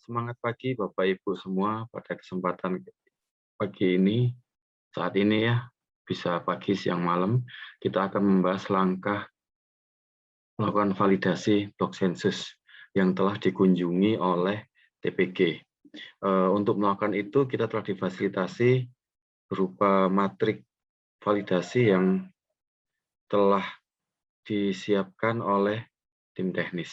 Semangat pagi Bapak Ibu semua pada kesempatan pagi ini, saat ini ya, bisa pagi, siang, malam, kita akan membahas langkah melakukan validasi blok sensus yang telah dikunjungi oleh TPG. Untuk melakukan itu kita telah difasilitasi berupa matrik validasi yang telah disiapkan oleh tim teknis.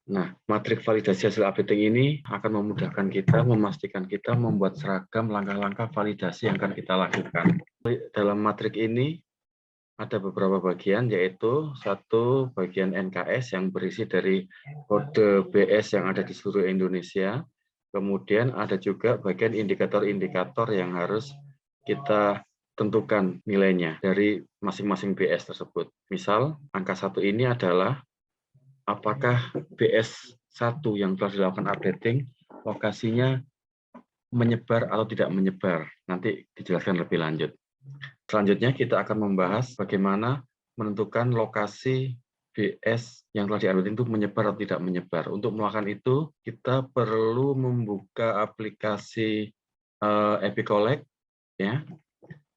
Nah, matrik validasi hasil updating ini akan memudahkan kita, memastikan kita membuat seragam langkah-langkah validasi yang akan kita lakukan. Dalam matrik ini ada beberapa bagian, yaitu satu bagian NKS yang berisi dari kode BS yang ada di seluruh Indonesia. Kemudian ada juga bagian indikator-indikator yang harus kita tentukan nilainya dari masing-masing BS tersebut. Misal, angka 1 ini adalah apakah BS1 yang telah dilakukan updating lokasinya menyebar atau tidak menyebar. Nanti dijelaskan lebih lanjut. Selanjutnya kita akan membahas bagaimana menentukan lokasi BS yang telah di-updating itu menyebar atau tidak menyebar. Untuk melakukan itu, kita perlu membuka aplikasi EpiCollect. Ya.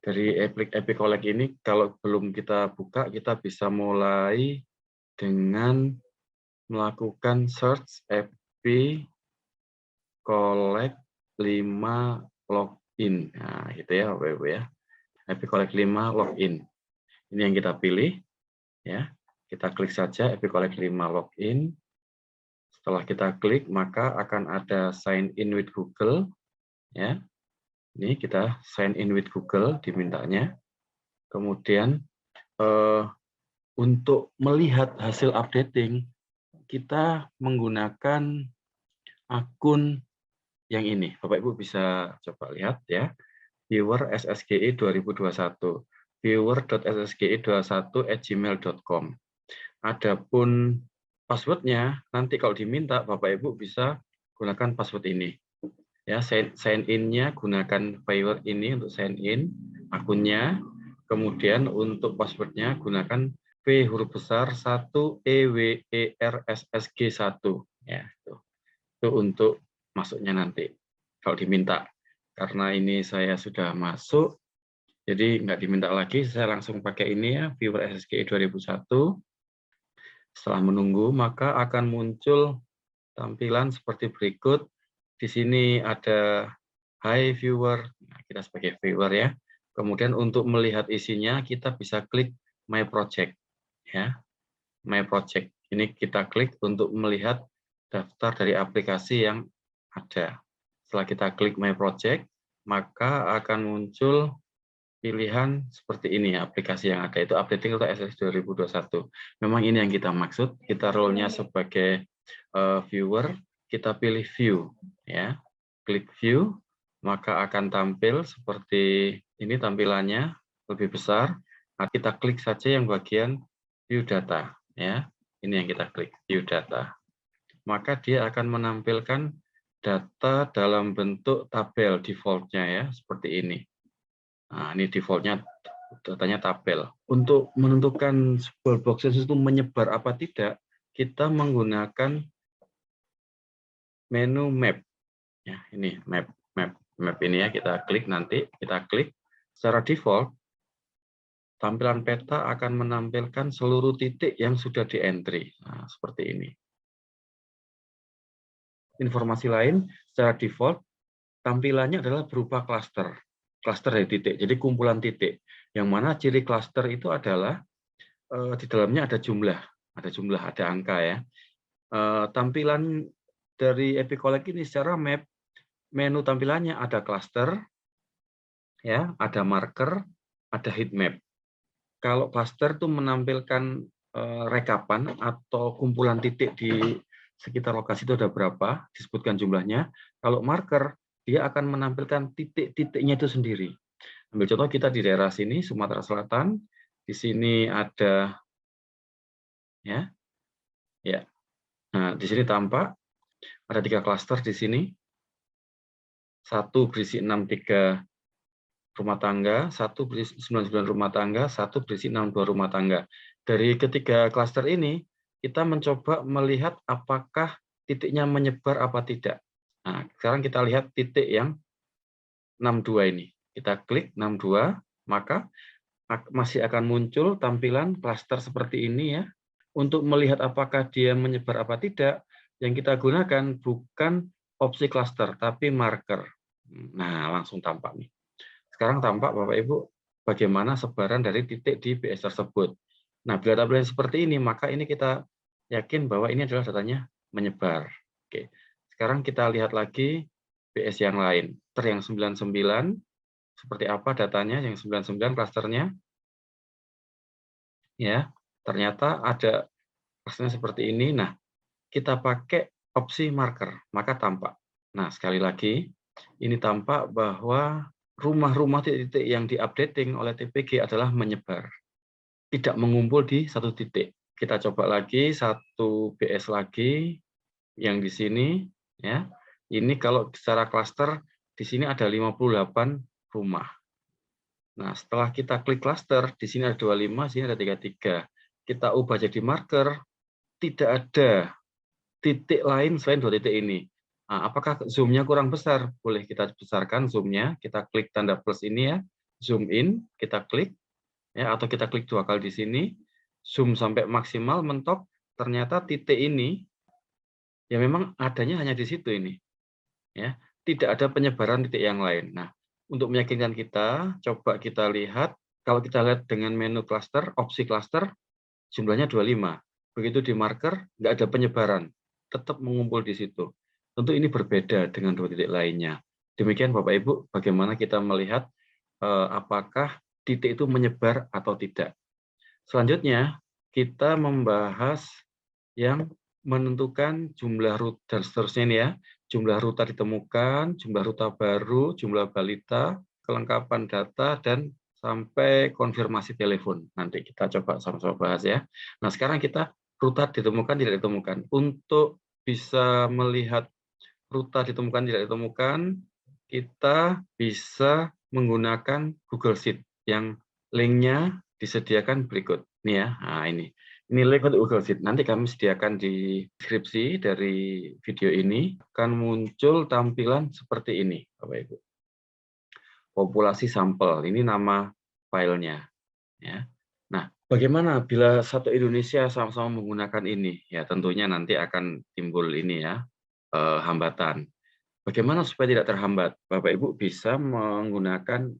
Dari EpiCollect ini, kalau belum kita buka, kita bisa mulai dengan melakukan search EpiCollect 5 login. Nah, gitu ya, Bapak Ibu ya. EpiCollect 5 login. Ini yang kita pilih ya. Kita klik saja EpiCollect 5 login. Setelah kita klik, maka akan ada sign in with Google ya. Ini kita sign in with Google dimintanya. Kemudian untuk melihat hasil updating kita menggunakan akun yang ini. Bapak Ibu bisa coba lihat ya. Viewer SSGI 2021. viewer.ssgi21@gmail.com. Adapun passwordnya nanti kalau diminta Bapak Ibu bisa gunakan password ini. Ya, sign in-nya gunakan viewer ini untuk sign in akunnya. Kemudian untuk passwordnya gunakan V huruf besar 1 EWERSSG1 ya itu untuk masuknya nanti kalau diminta. Karena ini saya sudah masuk, jadi nggak diminta lagi, saya langsung pakai ini ya, viewer SSGI 2001. Setelah menunggu, maka akan muncul tampilan seperti berikut. Di sini ada Hi Viewer, nah, kita sebagai viewer ya. Kemudian untuk melihat isinya, kita bisa klik My Project. Ya, My Project. Ini kita klik untuk melihat daftar dari aplikasi yang ada. Setelah kita klik My Project, maka akan muncul pilihan seperti ini aplikasi yang ada, itu updating untuk SS 2021. Memang ini yang kita maksud, kita role-nya sebagai viewer, kita pilih view ya. Klik view, maka akan tampil seperti ini tampilannya lebih besar. Nah, kita klik saja yang bagian view data ya. Ini yang kita klik view data. Maka dia akan menampilkan data dalam bentuk tabel default-nya ya, seperti ini. Nah, ini default-nya datanya tabel. Untuk menentukan sebuah box sensus itu menyebar apa tidak, kita menggunakan menu map. Ya, ini map ini ya, kita klik nanti, kita klik. Secara default, tampilan peta akan menampilkan seluruh titik yang sudah di-entry. Nah, seperti ini. Informasi lain, secara default, tampilannya adalah berupa klaster. Klaster dari titik, jadi kumpulan titik. Yang mana ciri klaster itu adalah di dalamnya ada jumlah, ada angka ya. Tampilan dari EpiCollect ini secara map, menu tampilannya ada klaster, ya, ada marker, ada heat map. Kalau klaster itu menampilkan rekapan atau kumpulan titik di sekitar lokasi itu ada berapa, disebutkan jumlahnya. Kalau marker, dia akan menampilkan titik-titiknya itu sendiri. Ambil contoh kita di daerah sini, Sumatera Selatan. Di sini ada, ya. Nah, di sini tampak ada 3 klaster di sini. Satu berisi 63 rumah tangga, satu berisi 99 rumah tangga, satu berisi 62 rumah tangga. Dari ketiga klaster ini, kita mencoba melihat apakah titiknya menyebar apa tidak. Nah, sekarang kita lihat titik yang 62 ini. Kita klik 62, maka masih akan muncul tampilan klaster seperti ini ya. Untuk melihat apakah dia menyebar apa tidak, yang kita gunakan bukan opsi klaster, tapi marker. Nah, langsung tampak nih. Sekarang tampak Bapak Ibu bagaimana sebaran dari titik di BS tersebut. Nah, bila tampilan seperti ini, maka ini kita yakin bahwa ini adalah datanya menyebar. Oke. Sekarang kita lihat lagi BS yang lain. Yang 99, seperti apa datanya yang 99 klasternya? Ya, ternyata ada klasternya seperti ini. Nah, kita pakai opsi marker, maka tampak. Nah, sekali lagi, ini tampak bahwa rumah-rumah titik-titik yang di-updating oleh TPG adalah menyebar, tidak mengumpul di satu titik. Kita coba lagi, satu BS lagi, yang di sini, ya. Ini kalau secara klaster, di sini ada 58 rumah. Nah, setelah kita klik klaster, di sini ada 25, sini ada 33. Kita ubah jadi marker, tidak ada titik lain selain dua titik ini. Nah, apakah zoom-nya kurang besar? Boleh kita besarkan zoom-nya. Kita klik tanda plus ini ya, zoom in, kita klik, ya, atau kita klik 2 kali di sini, zoom sampai maksimal, mentok, ternyata titik ini, ya memang adanya hanya di situ ini. Ya, tidak ada penyebaran titik yang lain. Nah, untuk meyakinkan kita, coba kita lihat, kalau kita lihat dengan menu cluster, opsi cluster, jumlahnya 25. Begitu di marker, nggak ada penyebaran, tetap mengumpul di situ. Tentu ini berbeda dengan dua titik lainnya. Demikian Bapak Ibu, bagaimana kita melihat apakah titik itu menyebar atau tidak. Selanjutnya, kita membahas yang menentukan jumlah rute dan seterusnya ini ya. Jumlah ruta ditemukan, jumlah ruta baru, jumlah balita, kelengkapan data, dan sampai konfirmasi telepon. Nanti kita coba sama-sama bahas ya. Nah, sekarang kita ruta ditemukan, tidak ditemukan. Untuk bisa melihat ruta ditemukan, tidak ditemukan, kita bisa menggunakan Google Sheet yang linknya disediakan berikut. Ini ya, nah ini. Ini link untuk Google Sheet. Nanti kami sediakan di deskripsi dari video ini. Akan muncul tampilan seperti ini, Bapak Ibu. Populasi sampel, ini nama filenya. Ya. Nah, bagaimana bila satu Indonesia sama-sama menggunakan ini? Ya, tentunya nanti akan timbul ini ya, hambatan. Bagaimana supaya tidak terhambat? Bapak Ibu bisa menggunakan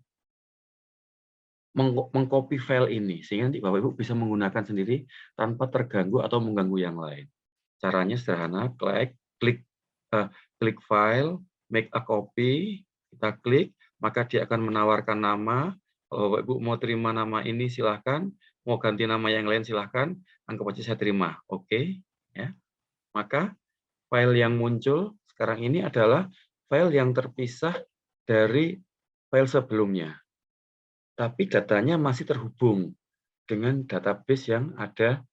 mengcopy file ini sehingga nanti Bapak Ibu bisa menggunakan sendiri tanpa terganggu atau mengganggu yang lain. Caranya sederhana, klik file, make a copy, kita klik, maka dia akan menawarkan nama. Kalau Bapak Ibu mau terima nama ini silahkan, mau ganti nama yang lain silahkan, anggap aja saya terima. Oke, ya. Maka file yang muncul sekarang ini adalah file yang terpisah dari file sebelumnya. Tapi datanya masih terhubung dengan database yang ada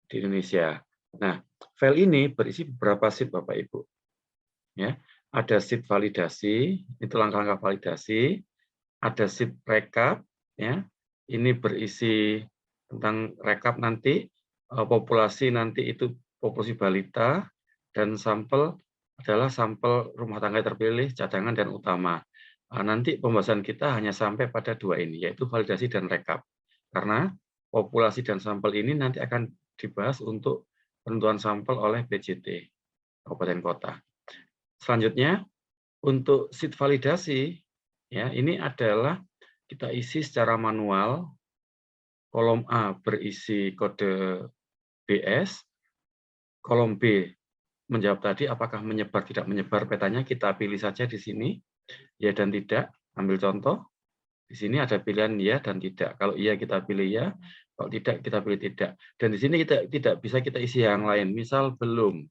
di Indonesia. Nah, file ini berisi beberapa sheet Bapak Ibu. Ya, ada sheet validasi, itu langkah-langkah validasi, ada sheet rekap, ya. Ini berisi tentang rekap nanti populasi nanti itu populasi balita dan sampel adalah sampel rumah tangga terpilih, cadangan dan utama. Nanti pembahasan kita hanya sampai pada dua ini, yaitu validasi dan rekap. Karena populasi dan sampel ini nanti akan dibahas untuk penentuan sampel oleh BJT, Kabupaten Kota. Selanjutnya, untuk sheet validasi, ya ini adalah kita isi secara manual. Kolom A berisi kode BS, kolom B menjawab tadi apakah menyebar tidak menyebar petanya, kita pilih saja di sini. Ya dan tidak, ambil contoh. Di sini ada pilihan ya dan tidak. Kalau iya kita pilih ya, kalau tidak kita pilih tidak. Dan di sini kita tidak bisa kita isi yang lain. Misal belum,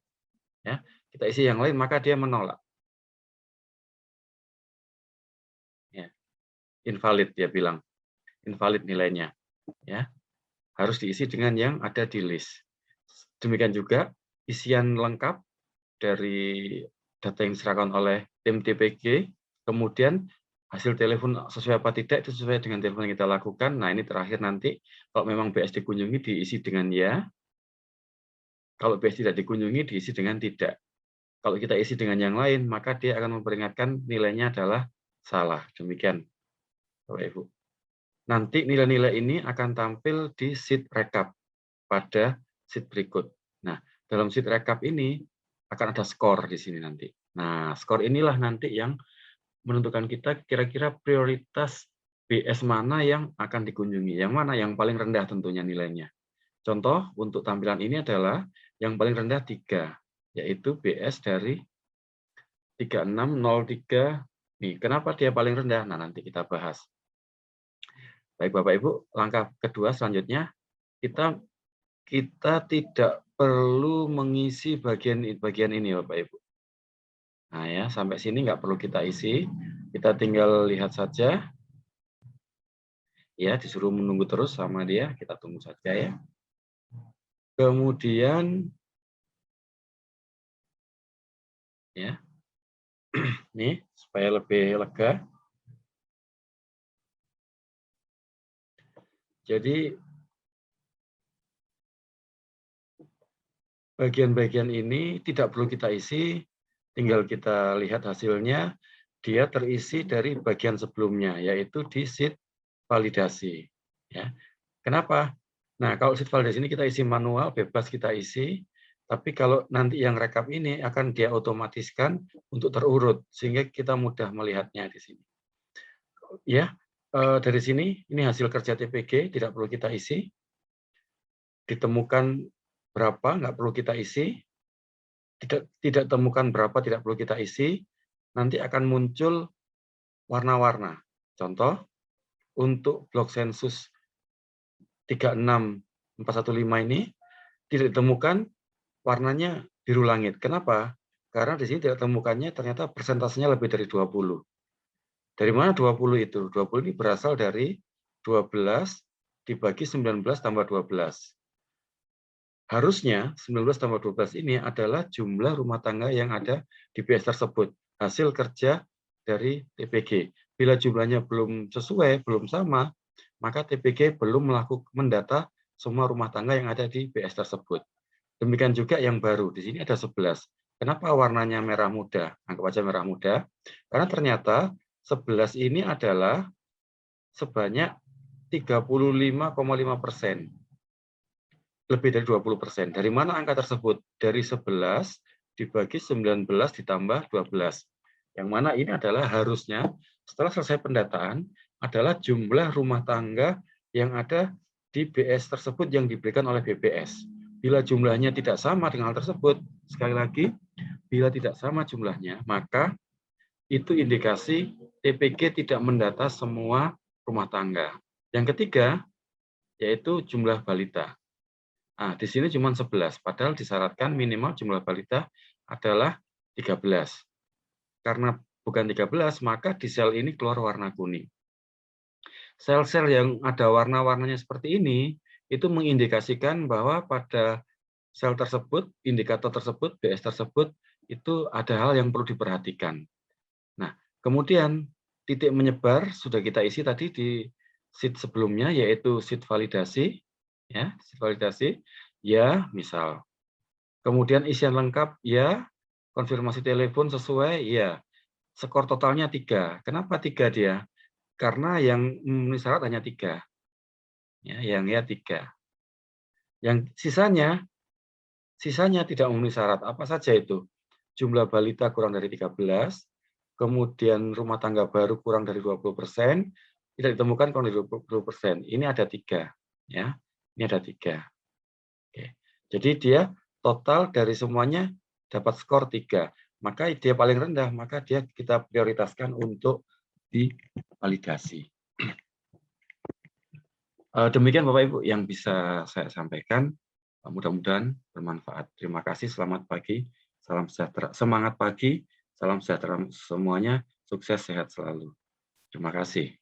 ya kita isi yang lain maka dia menolak. Ya, invalid dia bilang, invalid nilainya. Ya, harus diisi dengan yang ada di list. Demikian juga isian lengkap dari data yang diserahkan oleh tim TPG, kemudian hasil telepon sesuai apa tidak itu sesuai dengan telepon yang kita lakukan. Nah ini terakhir nanti kalau memang BS dikunjungi diisi dengan ya, Kalau BS tidak dikunjungi, diisi dengan tidak. Kalau kita isi dengan yang lain, maka dia akan memperingatkan nilainya adalah salah. Demikian, Bapak Ibu. Nanti nilai-nilai ini akan tampil di sheet rekap pada sheet berikut. Nah, dalam sheet rekap ini akan ada skor di sini nanti. Nah, skor inilah nanti yang menentukan kita kira-kira prioritas BS mana yang akan dikunjungi, yang mana yang paling rendah tentunya nilainya. Contoh untuk tampilan ini adalah yang paling rendah 3, yaitu BS dari 3603. Nih, kenapa dia paling rendah? Nah, nanti kita bahas. Baik Bapak Ibu, langkah kedua selanjutnya kita tidak perlu mengisi bagian ini Bapak Ibu. Nah ya, sampai sini nggak perlu kita isi. Kita tinggal lihat saja. Ya, disuruh menunggu terus sama dia, kita tunggu saja ya. Kemudian ya. Nih, supaya lebih lega. Jadi bagian-bagian ini tidak perlu kita isi, tinggal kita lihat hasilnya. Dia terisi dari bagian sebelumnya, yaitu di sheet validasi. Ya. Kenapa? Nah, kalau sheet validasi ini kita isi manual, bebas kita isi. Tapi kalau nanti yang rekap ini akan dia otomatiskan untuk terurut, sehingga kita mudah melihatnya di sini. Ya, dari sini ini hasil kerja TPG, tidak perlu kita isi. Ditemukan berapa, nggak perlu kita isi. Tidak temukan berapa, tidak perlu kita isi. Nanti akan muncul warna-warna. Contoh, untuk blok sensus 36415 ini tidak ditemukan warnanya biru langit. Kenapa? Karena di sini tidak temukannya ternyata persentasenya lebih dari 20. Dari mana 20 itu? 20 ini berasal dari 12 dibagi 19 tambah 12. Harusnya 19 tambah 12 ini adalah jumlah rumah tangga yang ada di BS tersebut, hasil kerja dari TPG. Bila jumlahnya belum sesuai, belum sama, maka TPG belum mendata semua rumah tangga yang ada di BS tersebut. Demikian juga yang baru, di sini ada 11. Kenapa warnanya merah muda? Anggap aja merah muda, karena ternyata 11 ini adalah sebanyak 35,5%. Lebih dari 20%. Dari mana angka tersebut? Dari 11 dibagi 19 ditambah 12. Yang mana ini adalah harusnya setelah selesai pendataan adalah jumlah rumah tangga yang ada di BS tersebut yang diberikan oleh BPS. Bila jumlahnya tidak sama dengan hal tersebut, sekali lagi, bila tidak sama jumlahnya, maka itu indikasi TPG tidak mendata semua rumah tangga. Yang ketiga, yaitu jumlah balita. Nah, di sini cuma 11, padahal disyaratkan minimal jumlah balita adalah 13. Karena bukan 13, maka di sel ini keluar warna kuning. Sel-sel yang ada warna-warnanya seperti ini, itu mengindikasikan bahwa pada sel tersebut, indikator tersebut, BS tersebut, itu ada hal yang perlu diperhatikan. Nah, kemudian titik menyebar sudah kita isi tadi di sheet sebelumnya, yaitu sheet validasi. Ya, sheet validasi, ya, misal. Kemudian isian lengkap, ya. Konfirmasi telepon sesuai, ya. Skor totalnya 3. Kenapa 3 dia? Karena yang memenuhi syarat hanya 3. Ya, yang ya 3. Yang sisanya tidak memenuhi syarat. Apa saja itu? Jumlah balita kurang dari 13, kemudian rumah tangga baru kurang dari 20%, tidak ditemukan kurang dari 20%. Ini ada 3. Ya. Ini ada 3. Oke. Jadi dia total dari semuanya dapat skor 3. Maka dia paling rendah, maka dia kita prioritaskan untuk divalidasi. Demikian Bapak Ibu yang bisa saya sampaikan. Mudah-mudahan bermanfaat. Terima kasih, selamat pagi, salam sejahtera, semangat pagi, salam sejahtera semuanya, sukses, sehat selalu. Terima kasih.